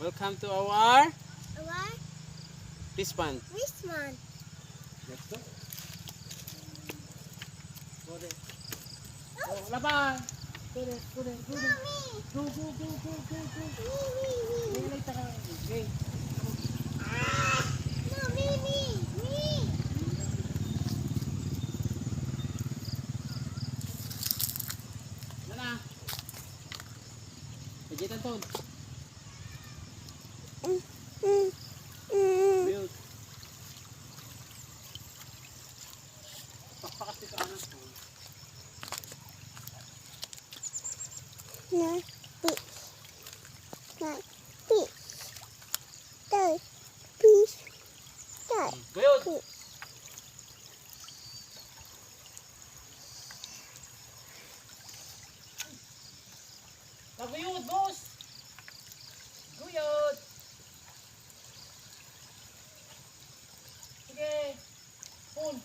Welcome to our Our fish pond. Christmas. Let's go. Go there. Go, laban. Go there, go there, go there. Go, go, go, go, go, go. Hey, later ka. Okay. No, me. Yan na. Pagitan to. Build. Pakpakas dito anak ko. No, fish. No, fish. Third fish. Third Build. fish. Naguyod, boss. Guyod. Sige. Pull.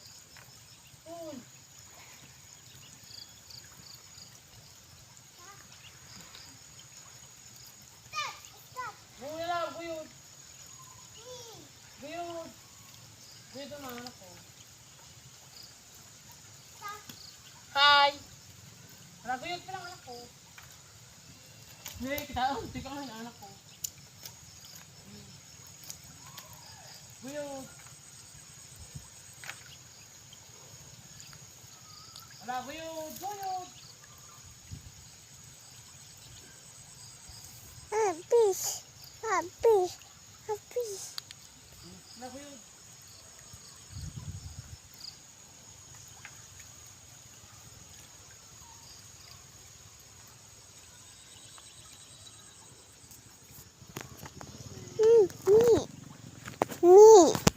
Pull. Guyod lang, guyod. Guyod. Guyod ang anak ko. Hi. Naguyod ka lang anak ko. Hindi, kita. Hindi ka lang anak ko. Guyod. Wala, guyod. Guyod. Fish. Fish. Fish. Wala, guyod. Me.